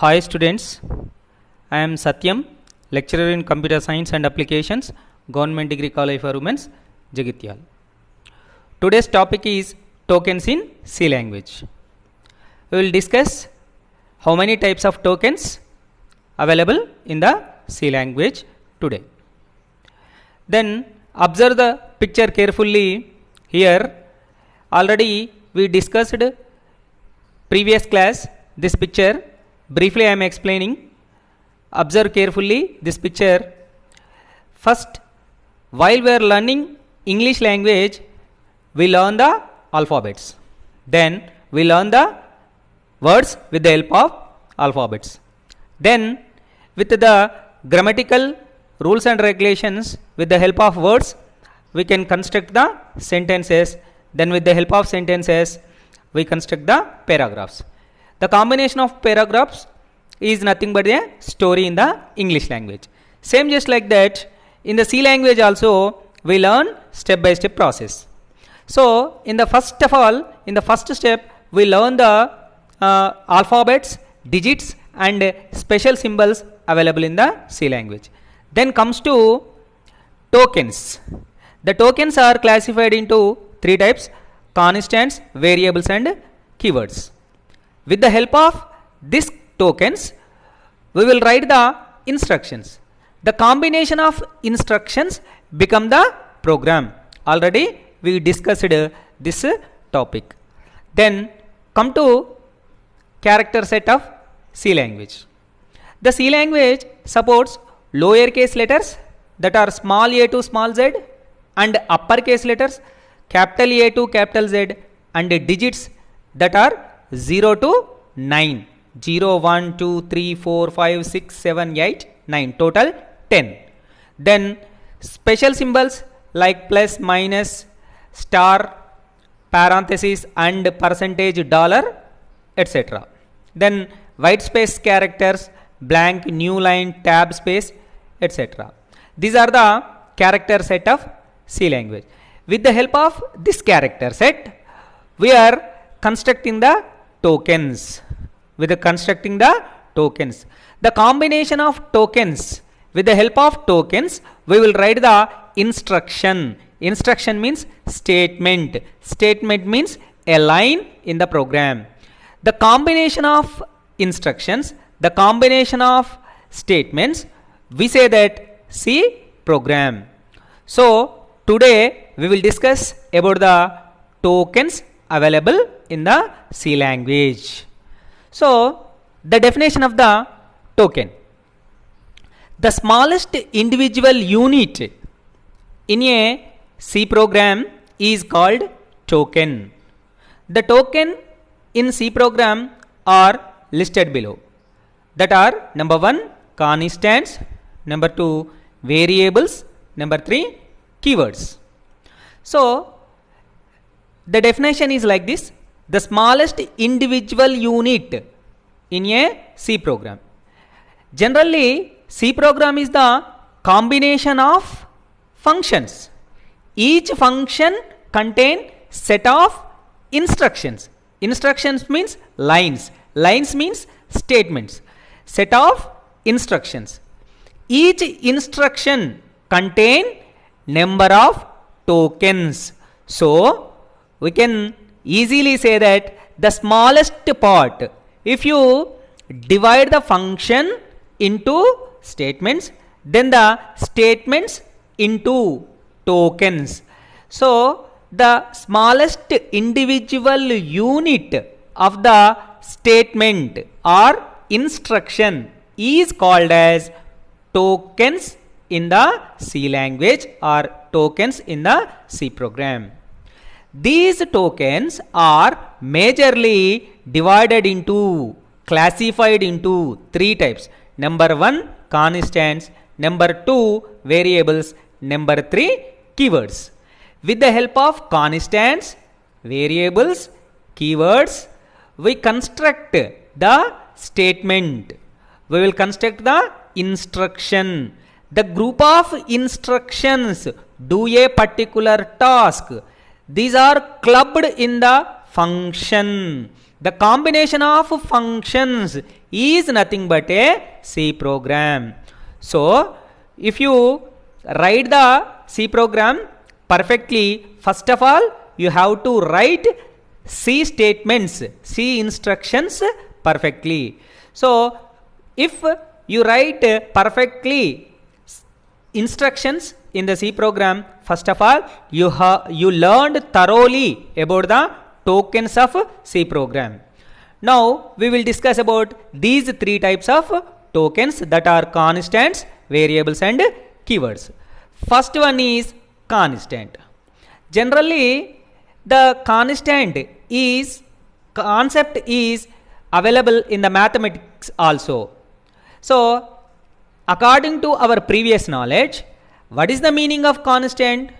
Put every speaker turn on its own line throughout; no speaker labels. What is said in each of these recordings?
Hi students, I am Satyam, lecturer in Computer Science and Applications, Government Degree College for Women's, Jagityal. Today's topic is tokens in C language. We will discuss how many types of tokens available in the C language today. Then observe the picture carefully. Here already we discussed previous class this picture. Briefly I am explaining. Observe carefully this picture. First, while we are learning English language, we learn the alphabets. Then we learn the words with the help of alphabets. Then with the grammatical rules and regulations, with the help of words, we can construct the sentences. Then with the help of sentences, we construct the paragraphs. The combination of paragraphs is nothing but a story in the English language. Same just like that, in the C language also, we learn step-by-step process. So, in the first of all, in the first step, we learn the alphabets, digits and special symbols available in the C language. Then comes to tokens. The tokens are classified into three types: constants, variables and keywords. With the help of these tokens, we will write the instructions. The combination of instructions become the program. Already we discussed this topic. Then come to character set of C language. The C language supports lowercase letters, that are small a to small z, and uppercase letters capital A to capital Z, and digits that are 0 to 9. 0, 1, 2, 3, 4, 5, 6, 7, 8, 9. Total 10. Then special symbols like plus, minus, star, parenthesis and percentage, dollar, etc. Then white space characters, blank, new line, tab space, etc. These are the character set of C language. With the help of this character set, we are constructing the tokens. The combination of tokens, with the help of tokens, we will write the instruction. Instruction means statement. Statement means a line in the program. The combination of instructions, the combination of statements, we say that C program. So today we will discuss about the tokens available in the C language. So the definition of the token: the smallest individual unit in a C program is called token. The token in C program are listed below, that are number 1 constants, number 2 variables, number 3 keywords. So the definition is like this: the smallest individual unit in a C program. Generally, C program is the combination of functions. Each function contains set of instructions. Instructions means lines. Lines means statements. Set of instructions. Each instruction contains number of tokens. So we can easily say that the smallest part, if you divide the function into statements, then the statements into tokens. So the smallest individual unit of the statement or instruction is called as tokens in the C language or tokens in the C program. These tokens are majorly classified into three types. Number 1 constants, number 2 variables, number 3 keywords. With the help of constants, variables, keywords, we construct the statement. We will construct the instruction. The group of instructions do a particular task. These are clubbed in the function. The combination of functions is nothing but a C program. So, if you write the C program perfectly, first of all, you have to write C statements, C instructions perfectly. So, if you write perfectly instructions in the C program, first of all, you learned thoroughly about the tokens of C program. Now, we will discuss about these three types of tokens, that are constants, variables and keywords. First one is constant. Generally, the constant concept is available in the mathematics also. So, according to our previous knowledge, what is the meaning of constant?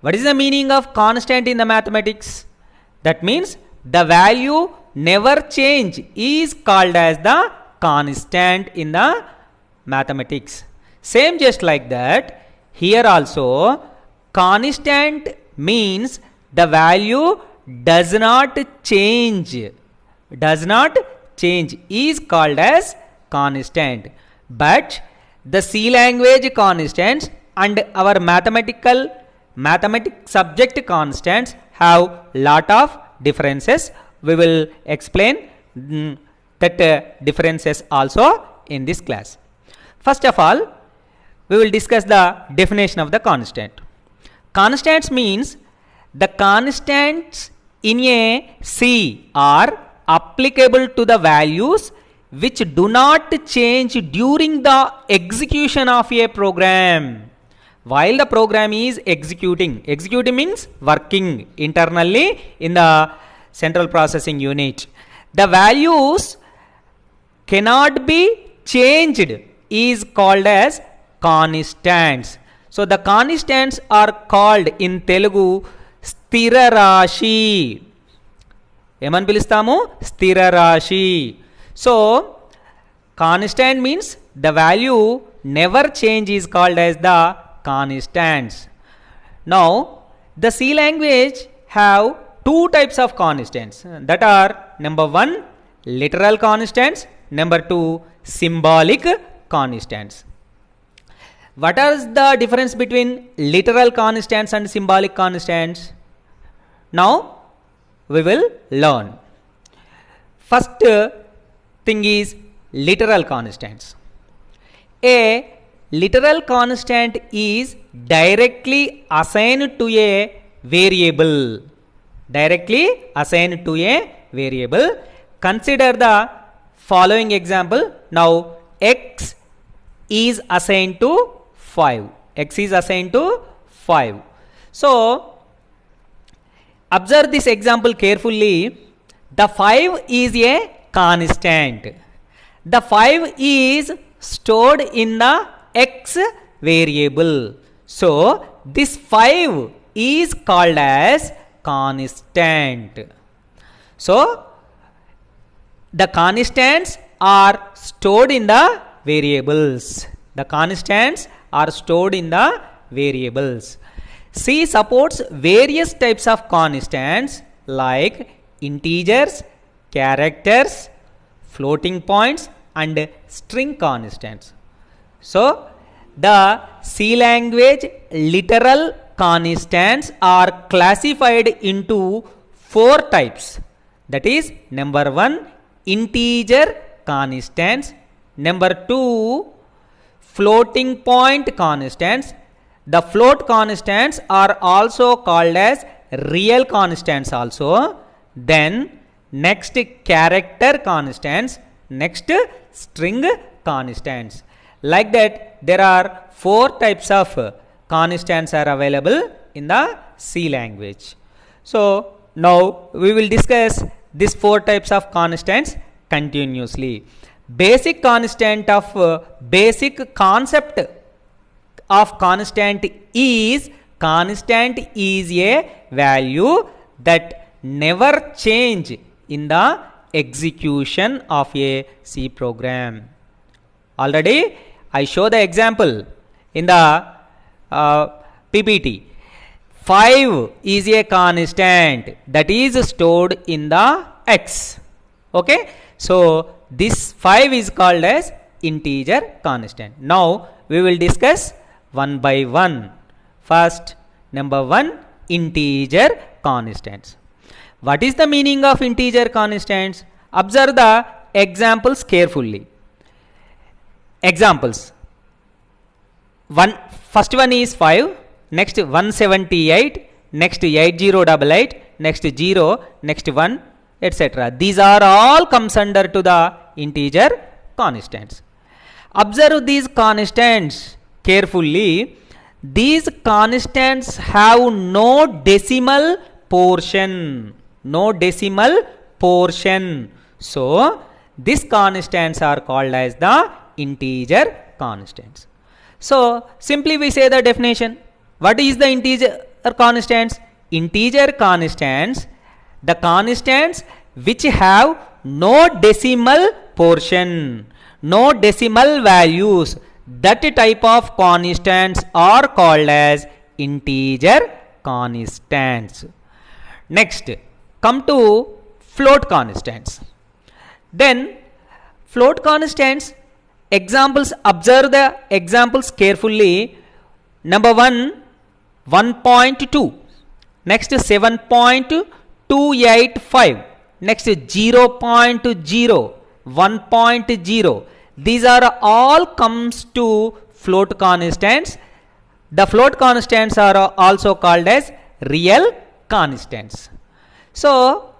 What is the meaning of constant in the mathematics? That means the value never change is called as the constant in the mathematics. Same just like that, here also constant means the value does not change. Does not change is called as constant. But the C language constants and our mathematics subject constants have lot of differences. We will explain that differences also in this class. First of all, we will discuss the definition of the constant. Constants means the constants in a C are applicable to the values which do not change during the execution of a program. While the program is executing means working internally in the central processing unit, the values cannot be changed is called as constants. So the constants are called in Telugu sthira rashi. ఏమని పిలుస్తాము? స్థిర రాశి. So constant means the value never change is called as the constants. Now the C language have two types of constants, that are number one literal constants, number two symbolic constants. What is the difference between literal constants and symbolic constants? Now we will learn. First thing is literal constants. A literal constant is directly assigned to a variable. Directly assigned to a variable. Consider the following example. Now x is assigned to 5. X is assigned to 5. So observe this example carefully. The 5 is a constant. The 5 is stored in the x variable. So this 5 is called as constant. So the constants are stored in the variables. The constants are stored in the variables. C supports various types of constants like integers, characters, floating points and string constants. So the C language literal constants are classified into 4 types. That is, number 1 integer constants, number 2 floating point constants. The float constants are also called as real constants also. Then next character constants, next string constants. Like that, there are 4 types of constants are available in the C language. So now we will discuss these 4 types of constants continuously. Basic constant of basic concept of constant is a value that never change in the execution of a C program. Already I show the example in the PPT. 5 is a constant that is stored in the x. Okay, so this 5 is called as integer constant. Now we will discuss one by one. First, number 1, integer constants. What is the meaning of integer constants? Observe the examples carefully. Examples. First one is 5, next 178, next 8088, next 0, next 1, etc. These are all comes under to the integer constants. Observe these constants carefully. These constants have no decimal portion. No decimal portion. So these constants are called as the integer constants. So simply we say the definition. What is the integer constants? Integer constants, the constants which have no decimal portion, no decimal values, that type of constants are called as integer constants. Next, come to float constants. Then float constants examples, observe the examples carefully. Number 1, 1.2, next 7.285, next 0.0, 1.0. These are all comes to float constants. The float constants are also called as real constants. So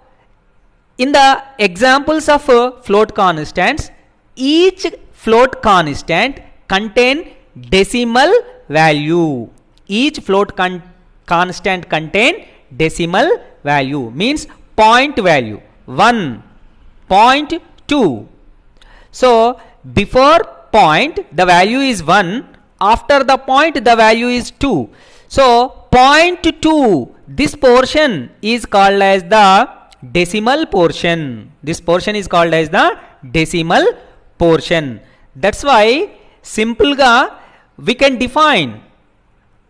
in the examples of float constants, each float constant contain decimal value. Each float constant contain decimal value, means point value. 1.2. So before point the value is 1, after the point the value is 2. So 0.2, this portion is called as the decimal portion. This portion is called as the decimal portion. That's why simple ga we can define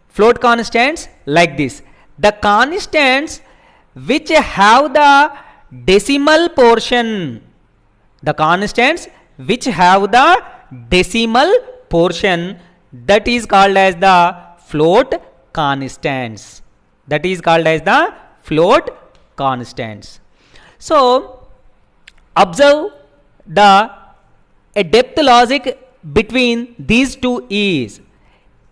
float constants like this. The constants which have the decimal portion, the constants which have the decimal portion, that is called as the float constants. That is called as the float constants. So observe the depth logic between these two is,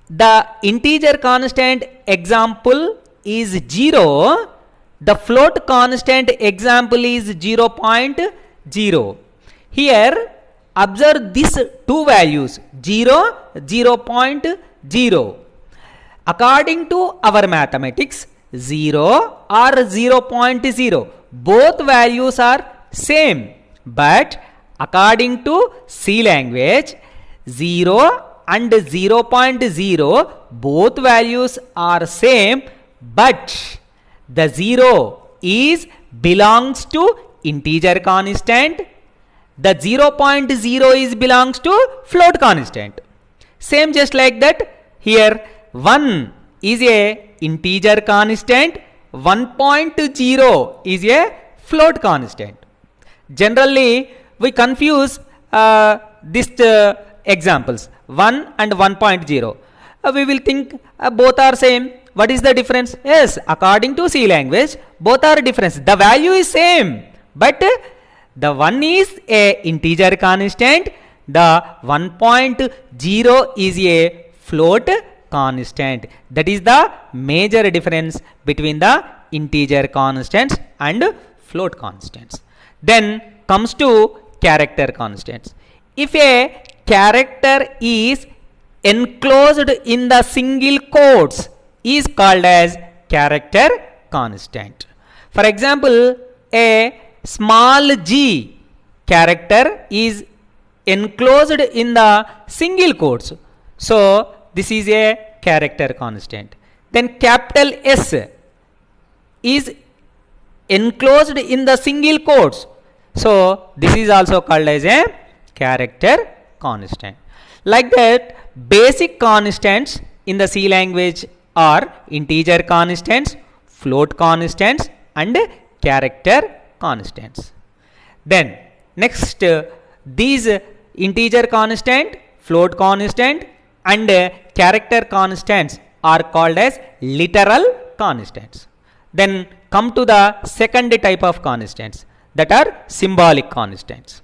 the integer constant example is 0, the float constant example is 0.0. Here observe these two values 0, 0.0. According to our mathematics, 0 or 0.0, both values are same. But according to C language, 0 and 0.0 both values are same, but the 0 is belongs to integer constant, the 0.0 is belongs to float constant. Same just like that here, 1 is a integer constant, 1.0 is a float constant. Generally we confuse these examples 1 and 1.0. We will think both are same. What is the difference? Yes, according to C language both are different. The value is same, but the one is a integer constant, the 1.0 is a float constant. That is the major difference between the integer constants and float constants. Then comes to character constants. If a character is enclosed in the single quotes, is called as character constant. For example, a small g character is enclosed in the single quotes, so this is a character constant. Then capital S is enclosed in the single quotes, so this is also called as a character constant. Like that, basic constants in the C language are integer constants, float constants and character constants. Then next these integer constant, float constant and character constants are called as literal constants. Then come to the second type of constants, that are symbolic constants.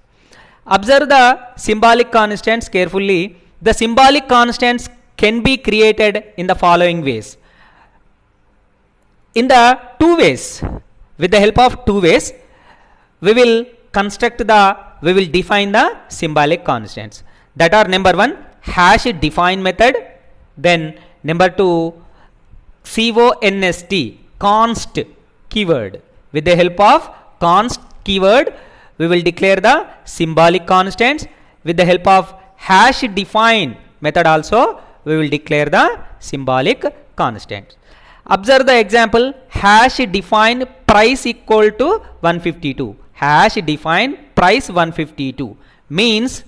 Observe the symbolic constants carefully. The symbolic constants can be created in the following ways. In the two ways, with the help of two ways, we will define the symbolic constants. That are number one, hash define method. Then number two, const keyword. With the help of const keyword, we will declare the symbolic constants. With the help of hash define method also, we will declare the symbolic constants. Observe the example, hash define price equal to 152. Hash define price 152 means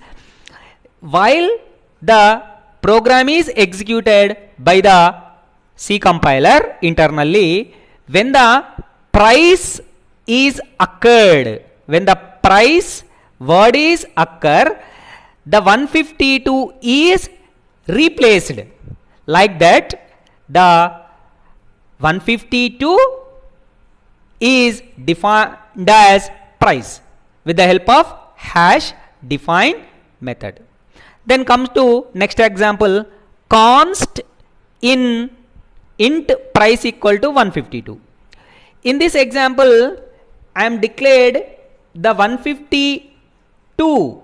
while the program is executed by the C compiler internally, when the price is occurred, when the price word is occur, the 152 is replaced. Like that, the 152 is defined as price with the help of hash define method. Then comes to next example, const in int price equal to 152. In this example, I am declared the 152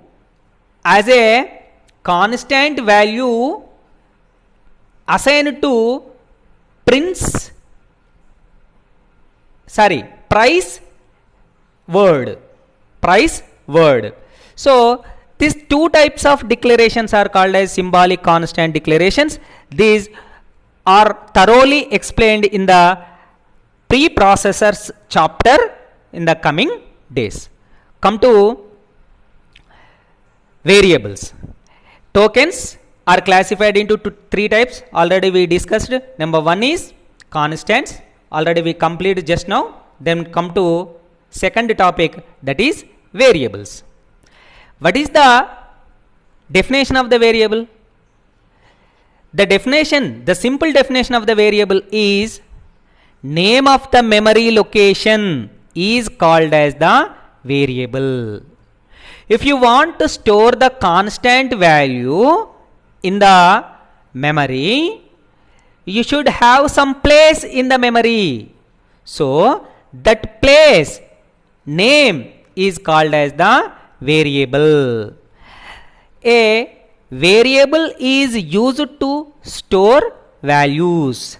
as a constant value assigned to price word. So these two types of declarations are called as symbolic constant declarations. These are thoroughly explained in the preprocessors chapter in the coming days. Come to variables. Tokens are classified into three types. Already we discussed. Number one is constants. Already we completed just now. Then come to second topic, that is variables. What is the definition of the variable? The simple definition of the variable is name of the memory location is called as the variable. If you want to store the constant value in the memory, you should have some place in the memory. So that place name is called as the variable. A variable is used to store values.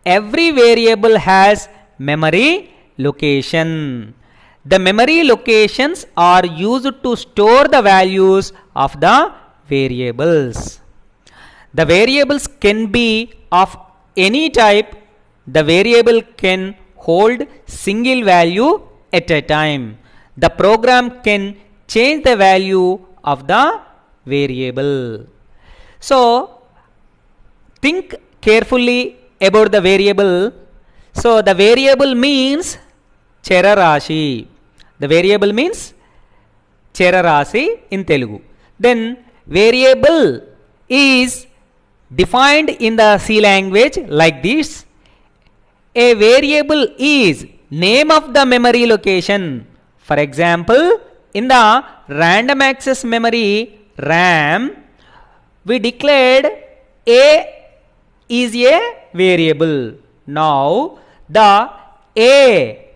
Every variable has memory location. The memory locations are used to store the values of the variables. The variables can be of any type. The variable can hold single value at a time. The program can change the value of the variable. So think carefully about the variable. So the variable means Cherarashi. The variable means Cherarashi in Telugu. Then variable is defined in the C language like this. A variable is name of the memory location. For example, in the random access memory RAM, we declared A is a variable. Now the A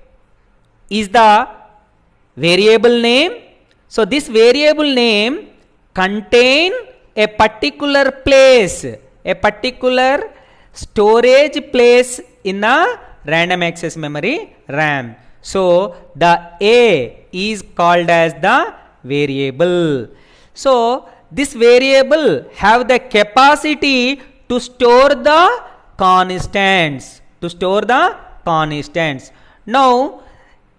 is the variable name. So this variable name contain a particular place, a particular storage place in a random access memory RAM. So the A is called as the variable. So this variable have the capacity to store the constants. Now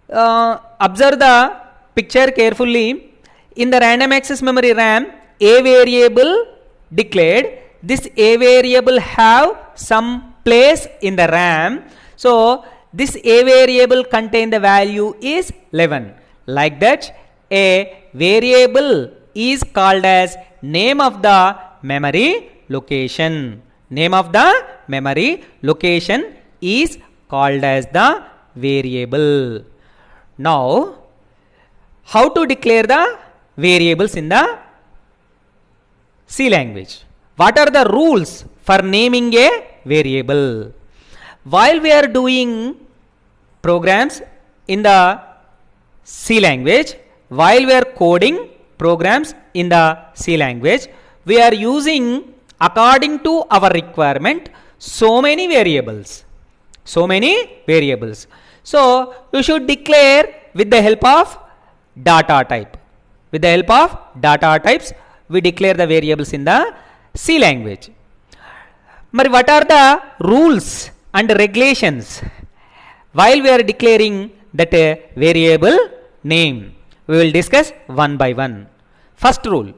observe the picture carefully. In the random access memory RAM, A variable declared. This A variable have some place in the RAM. So this a variable contain the value is 11. Like that, a variable is called as name of the memory location. Name of the memory location is called as the variable. Now, how to declare the variables in the C language? What are the rules for naming a variable? While we are doing programs in the C language, while we are coding programs in the C language, we are using according to our requirement so many variables. So many variables. So you should declare with the help of data type. With the help of data types, we declare the variables in the C language. But what are the rules and regulations while we are declaring that variable name? We will discuss one by one. First rule,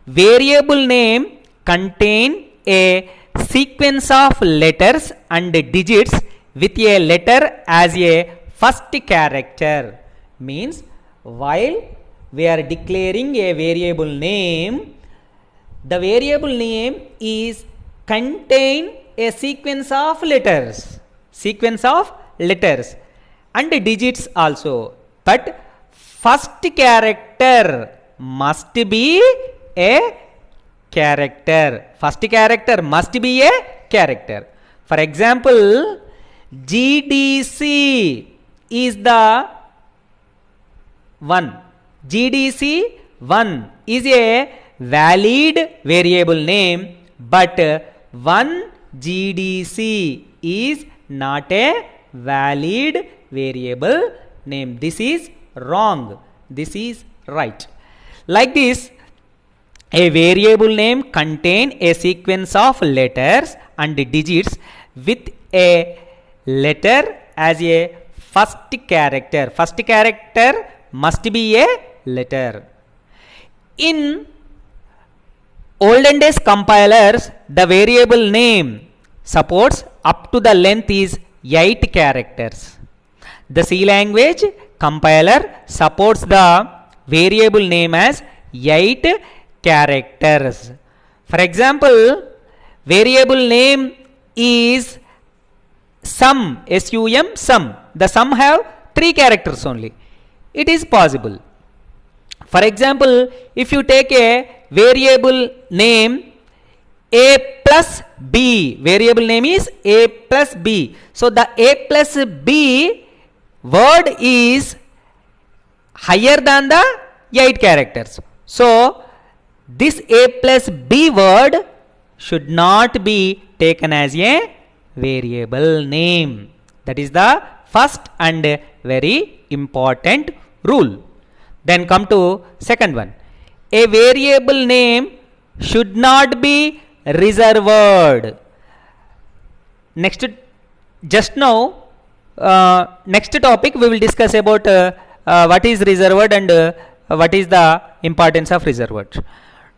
variable name contain a sequence of letters and digits with a letter as a first character. Means while we are declaring a variable name, the variable name is contain a sequence of letters and digits also, but first character must be a character. First character must be a character. For example, GDC is the one. GDC 1 is a valid variable name, but 1 GDC is not a valid variable name. This is wrong. This is right. Like this, a variable name contain a sequence of letters and digits with a letter as a first character. First character must be a letter. In olden days compilers, the variable name supports up to the length is 8 characters. The C language compiler supports the variable name as 8 characters. For example, variable name is sum, S-U-M, sum. The sum have 3 characters only. It is possible. For example, if you take a variable name a plus b, variable name is a plus b. So the a plus b word is higher than the 8 characters. So this a plus b word should not be taken as a variable name. That is the first and very important rule. Then come to second one. A variable name should not be reserved. Next, just now, next topic we will discuss about what is reserved and what is the importance of reserved.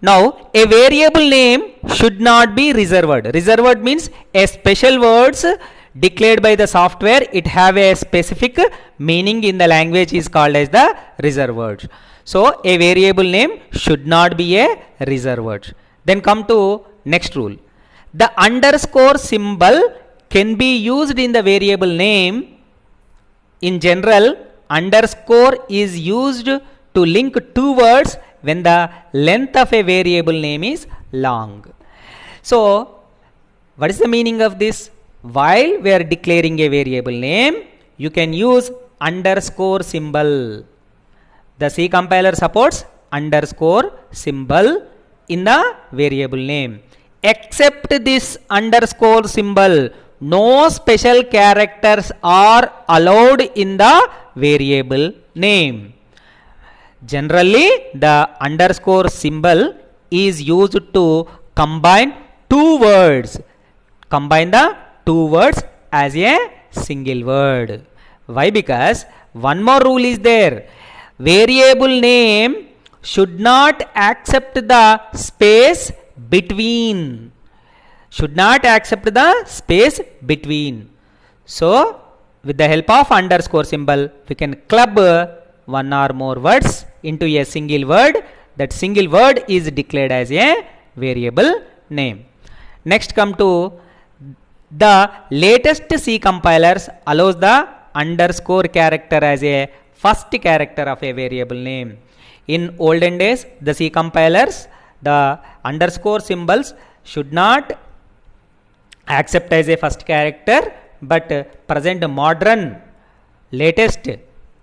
Now, a variable name should not be reserved. Reserved means a special words declared by the software. It have a specific meaning in the language is called as the reserved words. So a variable name should not be a reserved word. Then come to next rule. The underscore symbol can be used in the variable name. In general, underscore is used to link two words when the length of a variable name is long. So what is the meaning of this? While we are declaring a variable name, you can use underscore symbol. The C compiler supports underscore symbol in the variable name. Except this underscore symbol, no special characters are allowed in the variable name. Generally, the underscore symbol is used to combine two words. Combine the two words as a single word. Why? Because one more rule is there. Variable name should not accept the space between. Should not accept the space between. So with the help of underscore symbol, we can club one or more words into a single word. That single word is declared as a variable name. Next, come to the latest C compilers allows the underscore character as a first character of a variable name. In olden days, the C compilers, the underscore symbols should not accept as a first character, but present modern latest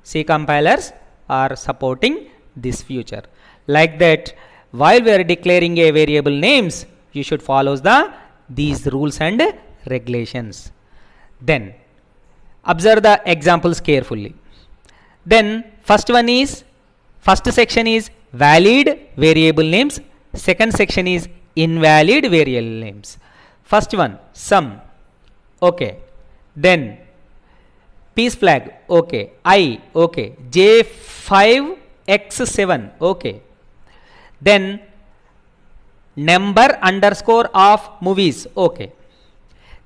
C compilers are supporting this feature. Like that, while we are declaring a variable names, you should follow these rules and regulations. Then observe the examples carefully. Then first section is valid variable names. Second section is invalid variable names. First one, sum. Okay. Then peace flag. Okay. I. Okay. J5X7. Okay. Then number underscore of movies. Okay.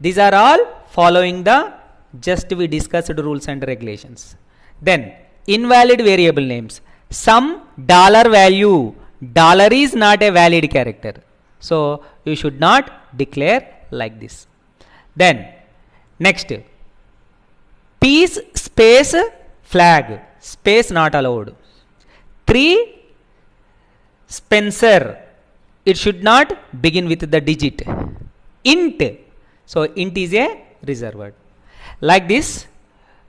These are all following the just we discussed rules and regulations. Then invalid variable names. Some dollar value. Dollar is not a valid character. So you should not declare like this. Then next, peace space flag. Space not allowed. 3 Spencer. It should not begin with the digit. Int. So int is a reserved word. Like this,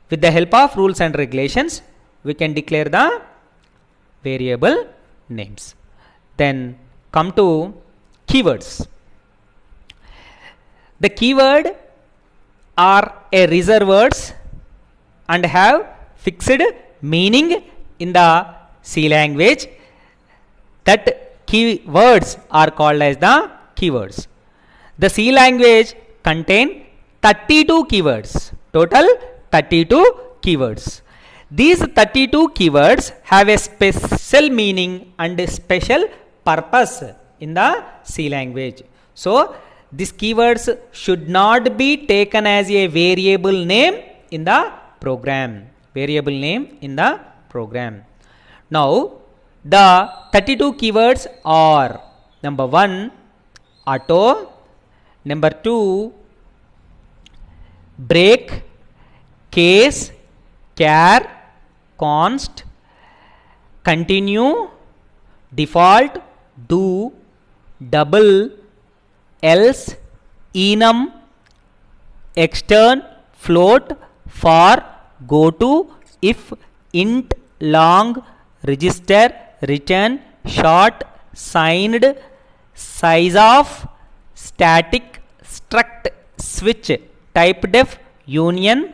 with the help of rules and regulations, we can declare the variable names. Then come to keywords. The keyword are a reserved words and have fixed meaning in the C language. That keywords are called as the keywords. The C language contain 32 keywords. Total 32 keywords. These 32 keywords have a special meaning and a special purpose in the C language. So these keywords should not be taken as a variable name in the program. Variable name in the program. Now the 32 keywords are: number 1, auto; number 2, break, case, care, const, continue, default, do, double, else, enum, extern, float, for, go to, if, int, long, register, return, short, signed, size of, static, struct, switch, typedef, union,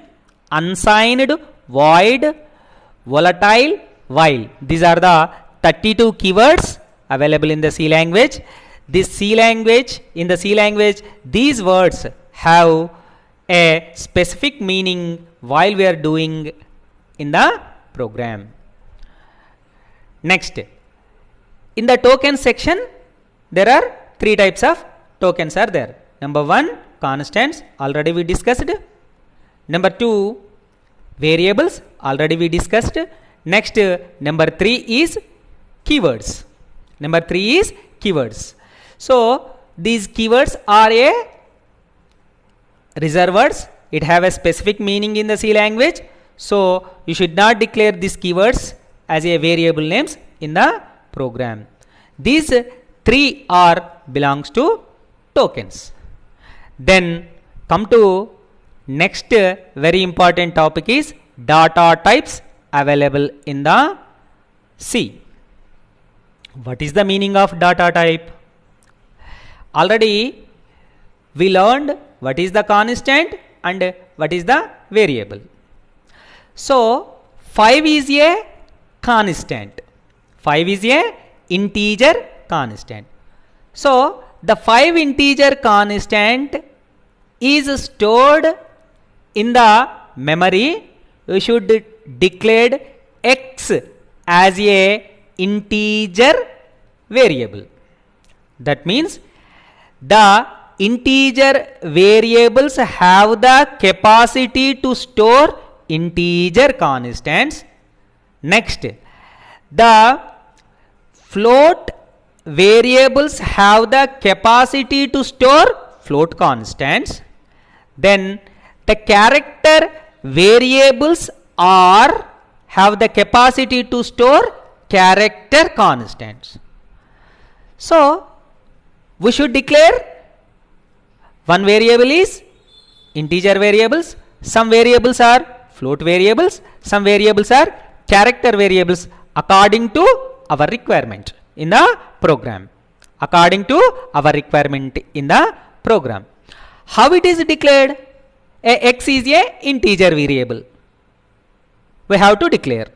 unsigned, void, volatile, while. These are the 32 keywords available in the C language. In the C language, these words have a specific meaning while we are doing in the program. Next, in the token section, there are 3 types of tokens are there. Number 1, constants, already we discussed. Number 2, variables, already we discussed. Next, number 3 is keywords. Number 3 is keywords. So these keywords are a reserved words. It have a specific meaning in the C language. So you should not declare these keywords as a variable names in the program. These 3 are belongs to tokens. Then come to next very important topic is data types available in the C. What is the meaning of data type? Already we learned what is the constant and what is the variable. So 5 is a constant. 5 is a integer constant. So the 5 integer constant is stored in the memory. We should declare x as a integer variable. That means the integer variables have the capacity to store integer constants. Next, the float variables have the capacity to store float constants. Then the character variables have the capacity to store character constants. So we should declare one variable is integer variables, some variables are float variables, some variables are character variables according to our requirement in the program. According to our requirement in the program. How it is declared? X is a integer variable. We have to declare.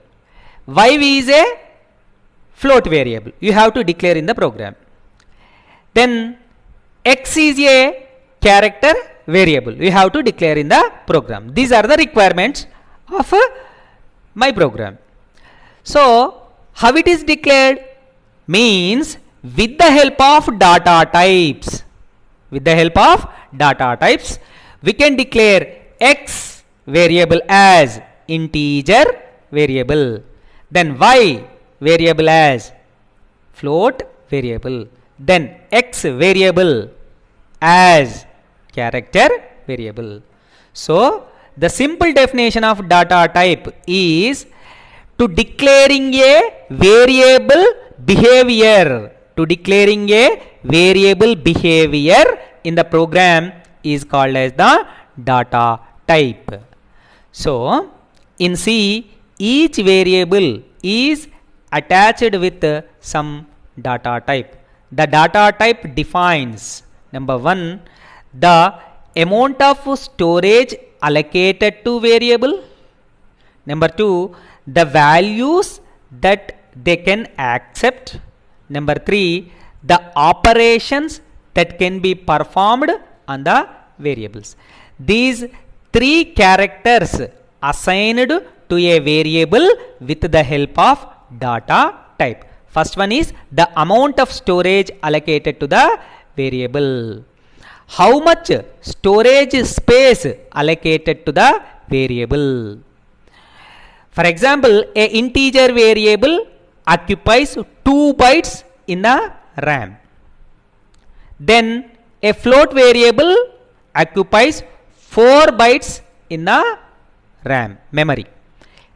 Y is a float variable. You have to declare in the program. Then X is a character variable. You have to declare in the program. These are the requirements of my program. So how it is declared? Means with the help of data types. With the help of data types, we can declare X variable as integer variable. Then Y variable as float variable. Then X variable as character variable. So the simple definition of data type is to declaring a variable behavior. To declaring a variable behavior in the program is called as the data type. So in C, each variable is attached with some data type. The data type defines number 1, the amount of storage allocated to variable. Number 2, the values that they can accept. Number 3, the operations that can be performed on the variables. These 3 characters assigned to a variable with the help of data type. First one is the amount of storage allocated to the variable. How much storage space allocated to the variable. For example, a integer variable occupies 2 bytes in the RAM. Then a float variable occupies 4 bytes in the RAM memory.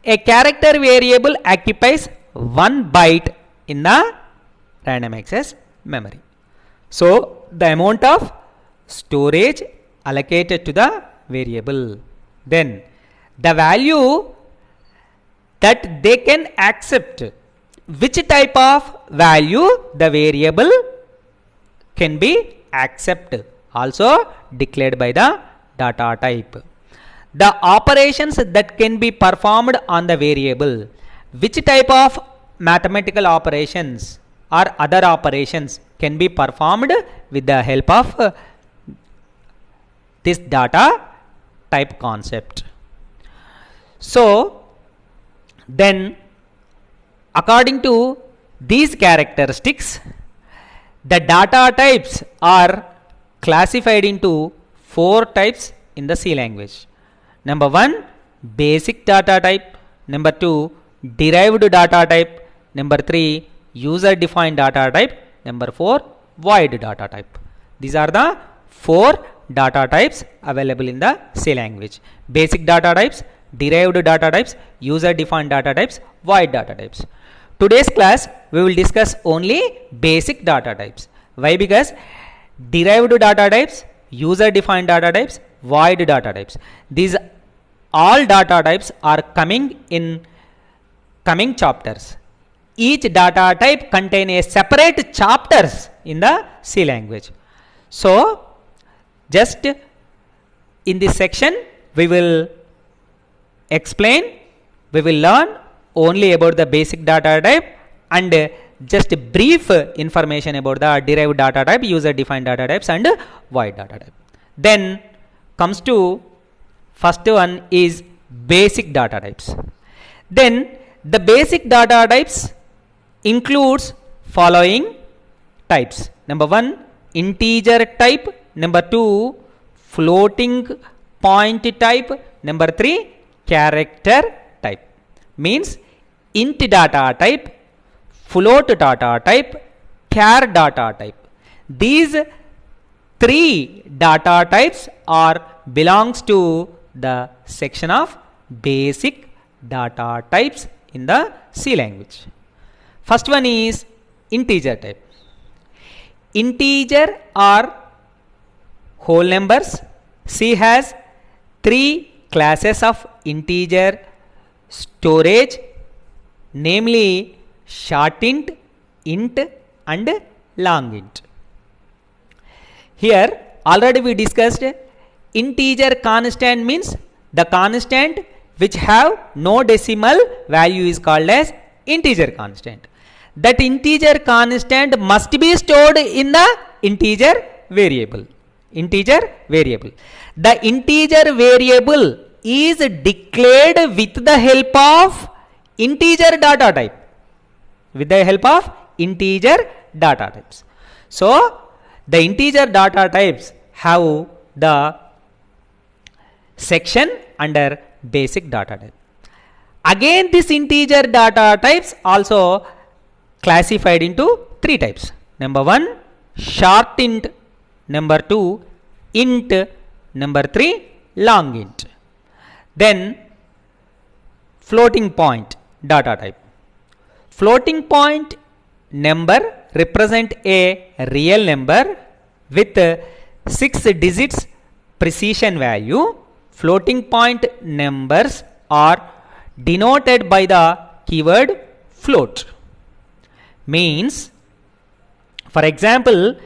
A character variable occupies 1 byte in the random access memory. So the amount of storage allocated to the variable. Then the value that they can accept. Which type of value the variable can be accepted, also declared by the data type. The operations that can be performed on the variable. Which type of mathematical operations or other operations can be performed with the help of this data type concept. So then according to these characteristics, the data types are classified into 4 types in the C language. Number 1, basic data type. Number 2, derived data type. Number 3, user defined data type. Number 4, void data type. These are the 4 data types available in the C language. Basic data types, derived data types, user defined data types, void data types. Today's class we will discuss only basic data types. Why? Because derived data types, user defined data types, void data types, these all data types are coming in coming chapters. Each data type contain a separate chapters in the C language. So just in this section we will explain, we will learn only about the basic data type and just brief information about the derived data type, user defined data types and void data type. Then comes to first one is basic data types. Then the basic data types includes following types. Number 1, integer type. Number 2, floating point type. Number 3, character type. Means int data type, float data type, char data type. These three data types are belongs to the section of basic data types in the C language. First one is integer type. Integer are whole numbers. C has three classes of integer storage, namely short int, int and long int. Here already we discussed integer constant means the constant which have no decimal value is called as integer constant. That integer constant must be stored in the integer variable. Integer variable. The integer variable is declared with the help of integer data type. With the help of integer data types. So the integer data types have the section under basic data type. Again this integer data types also classified into three types. Number 1 short int, number 2 int, number 3 long int. Then floating point data type. Floating point number represent a real number with 6 digits precision value. Floating point numbers are denoted by the keyword float. Means, for example,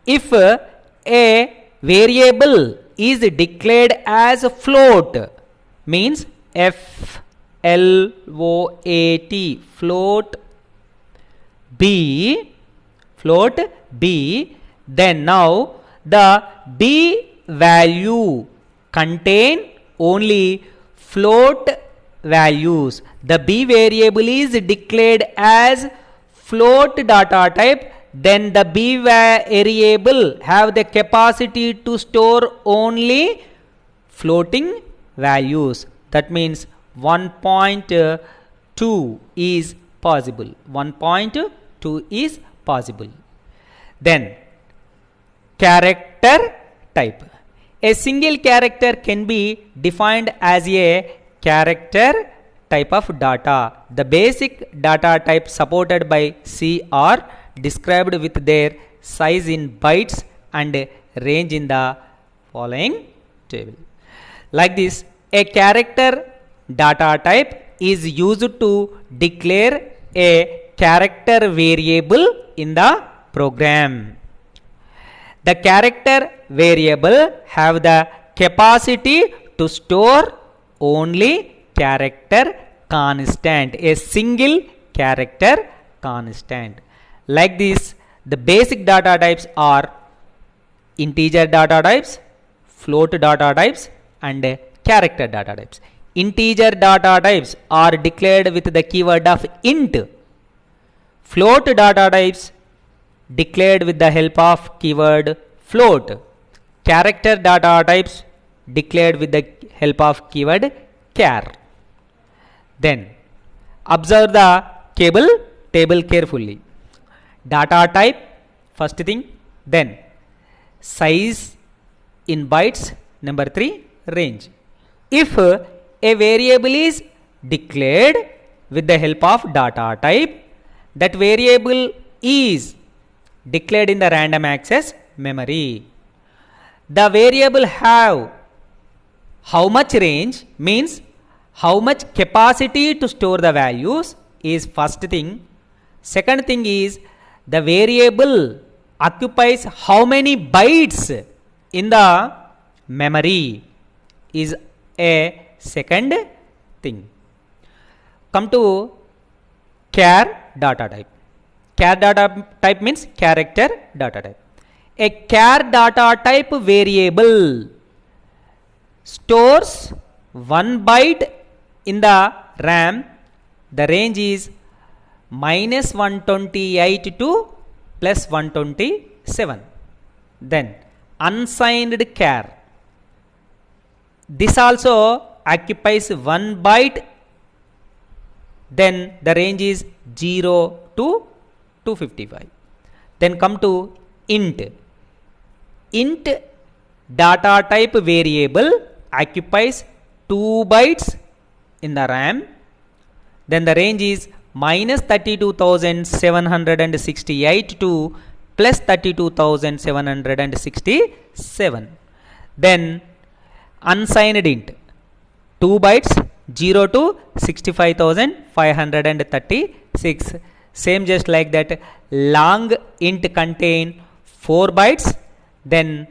if a variable is declared as a float, means float, float b, then now the b value contain only float values. The b variable is declared as float data type, then the b variable have the capacity to store only floating values. That means 1.2 is possible. 1.2 is possible. Then character type. A single character can be defined as a character type of data. The basic data type supported by C are described with their size in bytes and range in the following table. Like this, a character data type is used to declare a character variable in the program. The character variable have the capacity to store only character constant, a single character constant. Like this, the basic data types are integer data types, float data types and character data types. Integer data types are declared with the keyword of int. Float data types declared with the help of keyword float. Character data types declared with the help of keyword char. Then observe the table carefully. Data type first thing, then size in bytes, number 3 range. If a variable is declared with the help of data type, that variable is declared in the random access memory. The variable have how much range, means how much capacity to store the values is first thing. Second thing is the variable occupies how many bytes in the memory is a second thing. Come to char data type. Char data type means character data type. A char data type variable stores 1 byte in the RAM. The range is -128 to +127. Then unsigned char. This also occupies 1 byte, then the range is 0 to 255. Then come to int. Int data type variable occupies 2 bytes in the RAM. Then the range is minus 32,768 to plus 32,767. Then unsigned int 2 bytes 0 to 65,536. Same just like that. Long int contain 4 bytes, then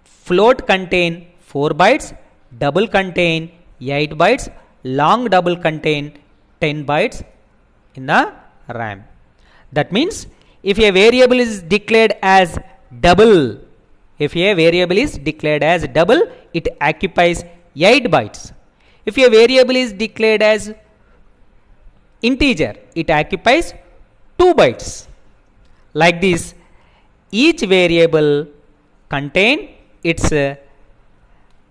float contain 4 bytes, double contain 8 bytes, long double contain 10 bytes in the RAM. That means if a variable is declared as double, it occupies 8 bytes. If a variable is declared as integer, it occupies 2 bytes. Like this, each variable contain its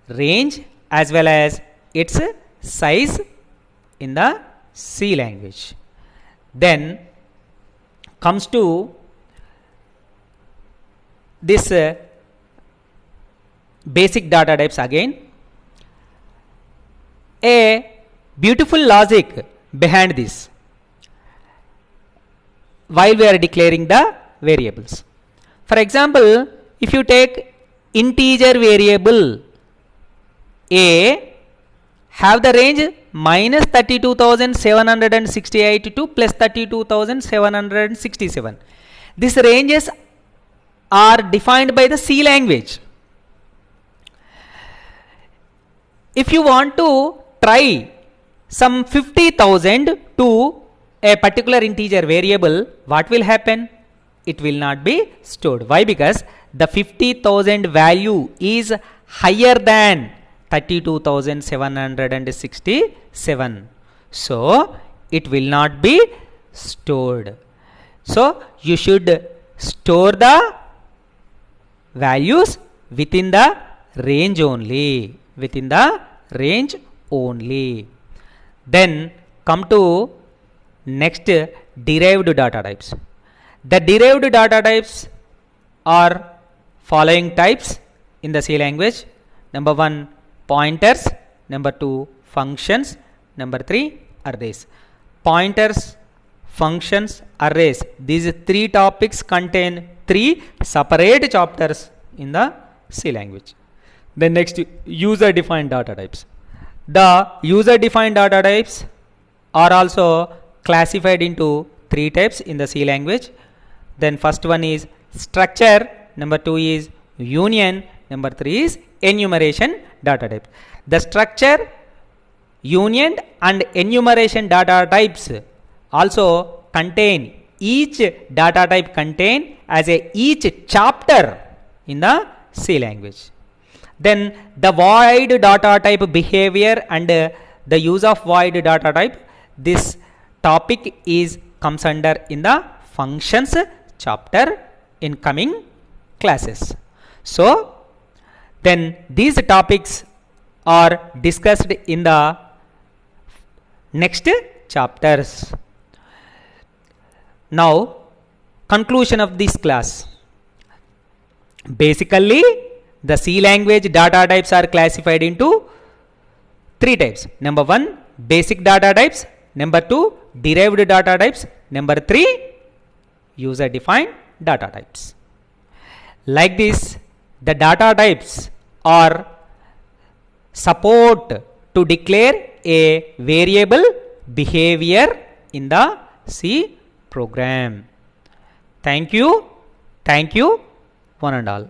range as well as its size in the C language. Then comes to this basic data types again. A beautiful logic behind this while we are declaring the variables. For example, if you take integer variable A have the range minus 32,768 to plus 32,767. These ranges are defined by the C language. If you want to try some 50,000 to a particular integer variable, what will happen? It will not be stored. Why? Because the 50,000 value is higher than 32,767. So it will not be stored. So you should store the values within the range only. Then come to next, derived data types. The derived data types are following types in the C language. Number 1, pointers. Number 2, functions. Number 3, arrays. Pointers, functions, arrays. These 3 topics contain 3 separate chapters in the C language. Then next, user defined data types. The user defined data types are also classified into 3 types in the C language. Then first one is structure, number 2 is union, number 3 is enumeration data type. The structure, union and enumeration data types also contain, each data type contain as a each chapter in the C language. Then the void data type behavior and the use of void data type, this topic is comes under in the functions chapter in coming classes. So then these topics are discussed in the next chapters. Now conclusion of this class. Basically the C language data types are classified into 3 types. Number 1, basic data types. Number 2, derived data types. Number 3, user defined data types. Like this, the data types are support to declare a variable behavior in the C program. Thank you, one and all.